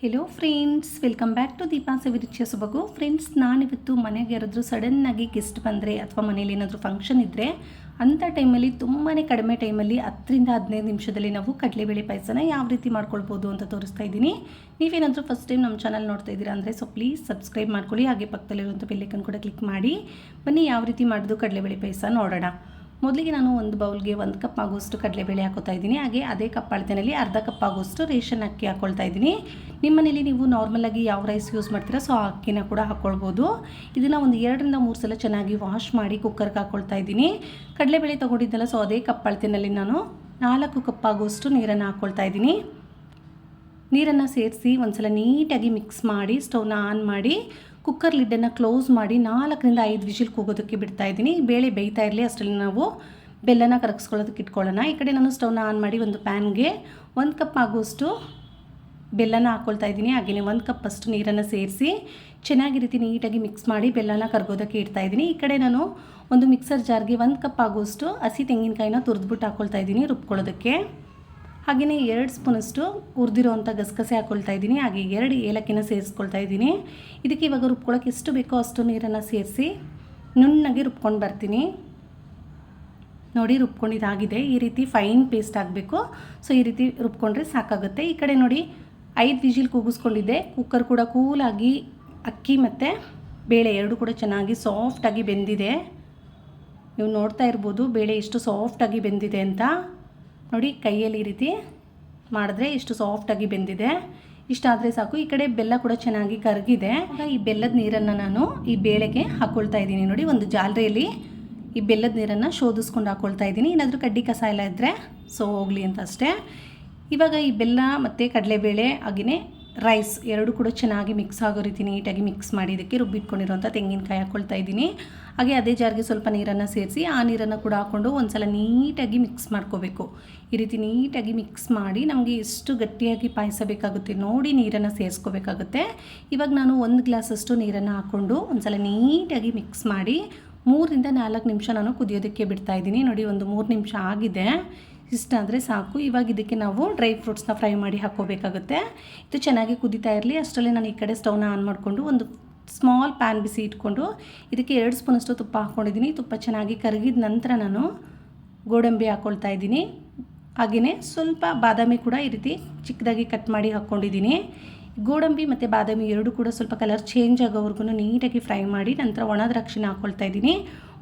Hello friends, welcome back to Deepa's ಅಭಿರುಚಿಯ ಸೊಬಗು. Friends, ನಾನಿವತ್ತು ಮನೆಗೆ ಯಾರಾದರೂ ಸಡನ್ನಾಗಿ ಗೆಸ್ಟ್ ಬಂದರೆ ಅಥವಾ ಮನೇಲಿ ಏನಾದರೂ ಫಂಕ್ಷನ್ ಇದ್ದರೆ ಅಂಥ ಟೈಮಲ್ಲಿ ತುಂಬಾ ಕಡಿಮೆ ಟೈಮಲ್ಲಿ 10ರಿಂದ 15 ನಿಮಿಷದಲ್ಲಿ ನಾವು ಕಡಲೆಬೇಳೆ ಪಾಯಸನ ಯಾವ ರೀತಿ ಮಾಡ್ಕೊಳ್ಬೋದು ಅಂತ ತೋರಿಸ್ತಾ ಇದ್ದೀನಿ. ನೀವೇನಾದರೂ ಫಸ್ಟ್ ಟೈಮ್ ನಮ್ಮ ಚಾನಲ್ ನೋಡ್ತಾ ಇದ್ದೀರಾ ಅಂದರೆ ಪ್ಲೀಸ್ ಸಬ್ಸ್ಕ್ರೈಬ್ ಮಾಡ್ಕೊಳ್ಳಿ. ಹಾಗೆ ಪಕ್ಕದಲ್ಲಿರುವಂಥ ಬೆಲ್ಲೈಕನ್ ಕೂಡ ಕ್ಲಿಕ್ ಮಾಡಿ. ಬನ್ನಿ ಯಾವ ರೀತಿ ಮಾಡೋದು ಕಡಲೆಬೇಳೆ ಪಾಯಸ ನೋಡೋಣ. ಮೊದಲಿಗೆ ನಾನು ಒಂದು ಬೌಲ್ಗೆ 1 ಕಪ್ ಆಗೋಷ್ಟು ಕಡಲೆಬೇಳೆ ಹಾಕೋತಾ ಇದ್ದೀನಿ. ಹಾಗೆ ಅದೇ ಕಪ್ ಅಳತೆಯಲ್ಲಿ ಅರ್ಧ ಕಪ್ ಆಗೋಷ್ಟು ರೇಷನ್ ಅಕ್ಕಿ ಹಾಕ್ಕೊಳ್ತಾ ಇದ್ದೀನಿ. ನಿಮ್ಮ ಮನೇಲಿ ನೀವು ನಾರ್ಮಲಾಗಿ ಯಾವ ರೈಸ್ ಯೂಸ್ ಮಾಡ್ತೀರಾ ಆ ಅಕ್ಕಿನ ಕೂಡ ಹಾಕ್ಕೊಳ್ಬೋದು. ಇದನ್ನು ಒಂದು 2ರಿಂದ 3 ಸಲ ಚೆನ್ನಾಗಿ ವಾಶ್ ಮಾಡಿ ಕುಕ್ಕರ್ಗೆ ಹಾಕ್ಕೊಳ್ತಾ ಇದ್ದೀನಿ. ಕಡಲೆಬೇಳೆ ತೊಗೊಂಡಿದ್ದಲ್ಲ, ಅದೇ ಕಪ್ ಅಳತೆಯಲ್ಲಿ ನಾನು 4 ಕಪ್ ಆಗೋಷ್ಟು ನೀರನ್ನು ಹಾಕ್ಕೊಳ್ತಾ ಇದ್ದೀನಿ. ನೀರನ್ನು ಸೇರಿಸಿ ಒಂದ್ಸಲ ನೀಟಾಗಿ ಮಿಕ್ಸ್ ಮಾಡಿ ಸ್ಟವ್ನ ಆನ್ ಮಾಡಿ ಕುಕ್ಕರ್ ಲಿಡ್ಡನ್ನು ಕ್ಲೋಸ್ ಮಾಡಿ 4ರಿಂದ 5 ವಿಜಿಲ್ ಕೂಗೋದಕ್ಕೆ ಬಿಡ್ತಾ ಇದ್ದೀನಿ. ಬೇಳೆ ಬೇಯ್ತಾ ಇರಲಿ, ಅಷ್ಟರಲ್ಲಿ ನಾವು ಬೆಲ್ಲನ ಕರಗಿಸ್ಕೊಳ್ಳೋದಕ್ಕೆ ಇಟ್ಕೊಳ್ಳೋಣ. ಈ ಕಡೆ ನಾನು ಸ್ಟವ್ನ ಆನ್ ಮಾಡಿ ಒಂದು ಪ್ಯಾನ್ಗೆ 1 ಕಪ್ ಆಗೋಷ್ಟು ಬೆಲ್ಲನ ಹಾಕ್ಕೊಳ್ತಾ ಇದ್ದೀನಿ. ಹಾಗೆಯೇ 1 ಕಪ್ ಅಷ್ಟು ನೀರನ್ನು ಸೇರಿಸಿ ಚೆನ್ನಾಗಿ ರೀತಿ ನೀಟಾಗಿ ಮಿಕ್ಸ್ ಮಾಡಿ ಬೆಲ್ಲನ ಕರಗೋದಕ್ಕೆ ಇಡ್ತಾ ಇದ್ದೀನಿ. ಈ ಕಡೆ ನಾನು ಒಂದು ಮಿಕ್ಸರ್ ಜಾರ್ಗೆ 1 ಕಪ್ ಆಗೋಷ್ಟು ಹಸಿ ತೆಂಗಿನಕಾಯಿನ ತುರಿದ್ಬಿಟ್ಟು ಹಾಕ್ಕೊಳ್ತಾ ಇದ್ದೀನಿ ರುಬ್ಕೊಳ್ಳೋದಕ್ಕೆ. ಹಾಗೆಯೇ 2 ಸ್ಪೂನಷ್ಟು ಹುರಿದಿರೋವಂಥ ಗಸಗಸೆ ಹಾಕ್ಕೊಳ್ತಾ ಇದ್ದೀನಿ. ಹಾಗೆ 2 ಏಲಕ್ಕಿನ ಸೇರಿಸ್ಕೊಳ್ತಾ ಇದ್ದೀನಿ. ಇದಕ್ಕೆ ಇವಾಗ ರುಬ್ಕೊಳ್ಳೋಕೆ ಎಷ್ಟು ಬೇಕೋ ಅಷ್ಟು ನೀರನ್ನು ಸೇರಿಸಿ ನುಣ್ಣಗೆ ರುಬ್ಕೊಂಡು ಬರ್ತೀನಿ. ನೋಡಿ, ರುಬ್ಕೊಂಡಿದ್ದಾಗಿದೆ. ಈ ರೀತಿ ಫೈನ್ ಪೇಸ್ಟ್ ಆಗಬೇಕು. ಸೊ ಈ ರೀತಿ ರುಬ್ಕೊಂಡ್ರೆ ಸಾಕಾಗುತ್ತೆ. ಈ ಕಡೆ ನೋಡಿ 5 ವಿಜಿಲ್ ಕೂಗಿಸ್ಕೊಂಡಿದ್ದೆ. ಕುಕ್ಕರ್ ಕೂಡ ಕೂಲಾಗಿ ಅಕ್ಕಿ ಮತ್ತು ಬೇಳೆ ಎರಡು ಕೂಡ ಚೆನ್ನಾಗಿ ಸಾಫ್ಟಾಗಿ ಬೆಂದಿದೆ. ನೀವು ನೋಡ್ತಾ ಇರ್ಬೋದು ಬೇಳೆ ಎಷ್ಟು ಸಾಫ್ಟಾಗಿ ಬೆಂದಿದೆ ಅಂತ. ನೋಡಿ, ಕೈಯಲ್ಲಿ ಈ ರೀತಿ ಮಾಡಿದ್ರೆ ಎಷ್ಟು ಸಾಫ್ಟಾಗಿ ಬೆಂದಿದೆ. ಇಷ್ಟಾದರೆ ಸಾಕು. ಈ ಕಡೆ ಬೆಲ್ಲ ಕೂಡ ಚೆನ್ನಾಗಿ ಕರಗಿದೆ. ಆಗ ಈ ಬೆಲ್ಲದ ನೀರನ್ನು ನಾನು ಈ ಬೇಳೆಗೆ ಹಾಕ್ಕೊಳ್ತಾ ಇದ್ದೀನಿ. ನೋಡಿ, ಒಂದು ಜಾಲರಿಯಲ್ಲಿ ಈ ಬೆಲ್ಲದ ನೀರನ್ನು ಶೋಧಿಸ್ಕೊಂಡು ಹಾಕ್ಕೊಳ್ತಾ ಇದ್ದೀನಿ. ಏನಾದರೂ ಕಡ್ಡಿ ಕಸ ಎಲ್ಲ ಇದ್ದರೆ ಹೋಗಲಿ ಅಂತ ಅಷ್ಟೇ. ಇವಾಗ ಈ ಬೆಲ್ಲ ಮತ್ತು ಕಡಲೆಬೇಳೆ ಹಾಗೆಯೇ ರೈಸ್ ಎರಡು ಕೂಡ ಚೆನ್ನಾಗಿ ಮಿಕ್ಸ್ ಆಗೋ ರೀತಿ ನೀಟಾಗಿ ಮಿಕ್ಸ್ ಮಾಡಿ ಇದಕ್ಕೆ ರುಬ್ಬಿಟ್ಕೊಂಡಿರೋಂಥ ತೆಂಗಿನಕಾಯಿ ಹಾಕ್ಕೊಳ್ತಾ ಇದ್ದೀನಿ. ಹಾಗೆ ಅದೇ ಜಾರ್ಗೆ ಸ್ವಲ್ಪ ನೀರನ್ನು ಸೇರಿಸಿ ಆ ನೀರನ್ನು ಕೂಡ ಹಾಕ್ಕೊಂಡು ಒಂದು ಸಲ ನೀಟಾಗಿ ಮಿಕ್ಸ್ ಮಾಡ್ಕೋಬೇಕು. ಈ ರೀತಿ ನೀಟಾಗಿ ಮಿಕ್ಸ್ ಮಾಡಿ ನಮಗೆ ಎಷ್ಟು ಗಟ್ಟಿಯಾಗಿ ಪಾಯಸ ಬೇಕಾಗುತ್ತೆ ನೋಡಿ ನೀರನ್ನು ಸೇರಿಸ್ಕೋಬೇಕಾಗುತ್ತೆ. ಇವಾಗ ನಾನು 1 ಗ್ಲಾಸಷ್ಟು ನೀರನ್ನು ಹಾಕ್ಕೊಂಡು ಒಂದು ಸಲ ನೀಟಾಗಿ ಮಿಕ್ಸ್ ಮಾಡಿ 3ರಿಂದ 4 ನಿಮಿಷ ನಾನು ಕುದಿಯೋದಕ್ಕೆ ಬಿಡ್ತಾ ಇದ್ದೀನಿ. ನೋಡಿ, ಒಂದು 3 ನಿಮಿಷ ಆಗಿದೆ. ಇಷ್ಟಾದರೆ ಸಾಕು. ಇವಾಗ ಇದಕ್ಕೆ ನಾವು ಡ್ರೈ ಫ್ರೂಟ್ಸ್ನ ಫ್ರೈ ಮಾಡಿ ಹಾಕ್ಕೋಬೇಕಾಗುತ್ತೆ. ಇದು ಚೆನ್ನಾಗಿ ಕುದೀತಾ ಇರಲಿ. ಅಷ್ಟರಲ್ಲೇ ನಾನು ಈ ಕಡೆ ಸ್ಟವ್ನ ಆನ್ ಮಾಡಿಕೊಂಡು ಒಂದು ಸ್ಮಾಲ್ ಪ್ಯಾನ್ ಬಿಸಿ ಇಟ್ಕೊಂಡು ಇದಕ್ಕೆ 2 ಸ್ಪೂನಷ್ಟು ತುಪ್ಪ ಹಾಕ್ಕೊಂಡಿದ್ದೀನಿ. ತುಪ್ಪ ಚೆನ್ನಾಗಿ ಕರಗಿದ ನಂತರ ನಾನು ಗೋಡಂಬಿ ಹಾಕ್ಕೊಳ್ತಾ ಇದ್ದೀನಿ. ಹಾಗೆಯೇ ಸ್ವಲ್ಪ ಬಾದಾಮಿ ಕೂಡ ಈ ರೀತಿ ಚಿಕ್ಕದಾಗಿ ಕಟ್ ಮಾಡಿ ಹಾಕ್ಕೊಂಡಿದ್ದೀನಿ. ಗೋಡಂಬಿ ಮತ್ತು ಬಾದಾಮಿ ಎರಡು ಕೂಡ ಸ್ವಲ್ಪ ಕಲರ್ ಚೇಂಜ್ ಆಗೋವರೆಗೂ ನೀಟಾಗಿ ಫ್ರೈ ಮಾಡಿ ನಂತರ ಒಣ ದ್ರಾಕ್ಷಿನ ಹಾಕ್ಕೊಳ್ತಾ ಇದ್ದೀನಿ.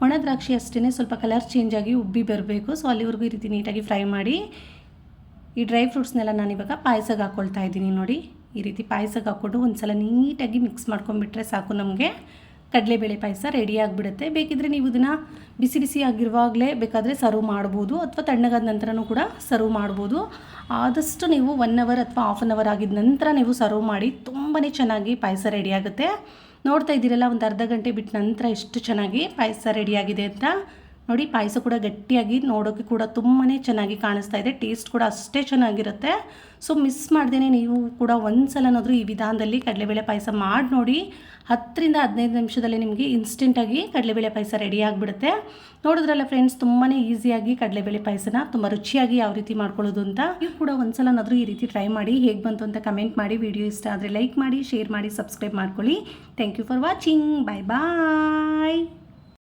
ಒಣ ದ್ರಾಕ್ಷಿ ಅಷ್ಟೇ ಸ್ವಲ್ಪ ಕಲರ್ ಚೇಂಜ್ ಆಗಿ ಉಬ್ಬಿ ಬರಬೇಕು. ಸೊ ಅಲ್ಲಿವರೆಗೂ ಈ ರೀತಿ ನೀಟಾಗಿ ಫ್ರೈ ಮಾಡಿ ಈ ಡ್ರೈ ಫ್ರೂಟ್ಸ್ನೆಲ್ಲ ನಾನಿವಾಗ ಪಾಯಸಕ್ಕೆ ಹಾಕ್ಕೊಳ್ತಾ ಇದ್ದೀನಿ. ನೋಡಿ, ಈ ರೀತಿ ಪಾಯಸಕ್ಕೆ ಹಾಕ್ಕೊಂಡು ಒಂದು ಸಲ ನೀಟಾಗಿ ಮಿಕ್ಸ್ ಮಾಡ್ಕೊಂಡ್ಬಿಟ್ರೆ ಸಾಕು, ನಮಗೆ ಕಡಲೆಬೇಳೆ ಪಾಯಸ ರೆಡಿ ಆಗಿಬಿಡುತ್ತೆ. ಬೇಕಿದ್ದರೆ ನೀವು ಇದನ್ನು ಬಿಸಿ ಬಿಸಿ ಆಗಿರುವಾಗಲೇ ಬೇಕಾದರೆ ಸರ್ವ್ ಮಾಡ್ಬೋದು ಅಥವಾ ತಣ್ಣಗಾದ ನಂತರನೂ ಕೂಡ ಸರ್ವ್ ಮಾಡ್ಬೋದು. ಆದಷ್ಟು ನೀವು 1 ಅವರ್ ಅಥವಾ ಹಾಫ್ ಆನ್ ಅವರ್ ಆಗಿದ ನಂತರ ನೀವು ಸರ್ವ್ ಮಾಡಿ ತುಂಬಾ ಚೆನ್ನಾಗಿ ಪಾಯಸ ರೆಡಿ ಆಗುತ್ತೆ. ನೋಡ್ತಾ ಇದ್ದೀರಲ್ಲ, ಒಂದು ಅರ್ಧ ಗಂಟೆ ಬಿಟ್ಟ ನಂತರ ಎಷ್ಟು ಚೆನ್ನಾಗಿ ಪಾಯಸ ರೆಡಿಯಾಗಿದೆ ಅಂತ. ನೋಡಿ, ಪಾಯಸ ಕೂಡ ಗಟ್ಟಿಯಾಗಿ ನೋಡೋಕ್ಕೆ ಕೂಡ ತುಂಬಾ ಚೆನ್ನಾಗಿ ಕಾಣಿಸ್ತಾ ಇದೆ. ಟೇಸ್ಟ್ ಕೂಡ ಅಷ್ಟೇ ಚೆನ್ನಾಗಿರುತ್ತೆ. ಸೊ ಮಿಸ್ ಮಾಡ್ದೇ ನೀವು ಕೂಡ ಒಂದು ಸಲನಾದರೂ ಈ ವಿಧಾನದಲ್ಲಿ ಕಡಲೆಬೇಳೆ ಪಾಯಸ ಮಾಡಿ ನೋಡಿ. 10ರಿಂದ 15 ನಿಮಿಷದಲ್ಲಿ ನಿಮಗೆ ಇನ್ಸ್ಟೆಂಟಾಗಿ ಕಡಲೆಬೇಳೆ ಪಾಯಸ ರೆಡಿ ಆಗಿಬಿಡುತ್ತೆ. ನೋಡಿದ್ರಲ್ಲ ಫ್ರೆಂಡ್ಸ್, ತುಂಬಾ ಈಸಿಯಾಗಿ ಕಡಲೆಬೇಳೆ ಪಾಯಸನ ತುಂಬ ರುಚಿಯಾಗಿ ಯಾವ ರೀತಿ ಮಾಡ್ಕೊಳ್ಳೋದು ಅಂತ. ನೀವು ಕೂಡ ಒಂದು ಸಲನಾದರೂ ಈ ರೀತಿ ಟ್ರೈ ಮಾಡಿ. ಹೇಗೆ ಬಂತು ಅಂತ ಕಮೆಂಟ್ ಮಾಡಿ. ವಿಡಿಯೋ ಇಷ್ಟ ಆದರೆ ಲೈಕ್ ಮಾಡಿ, ಶೇರ್ ಮಾಡಿ, ಸಬ್ಸ್ಕ್ರೈಬ್ ಮಾಡ್ಕೊಳ್ಳಿ. Thank you for watching. Bye bye.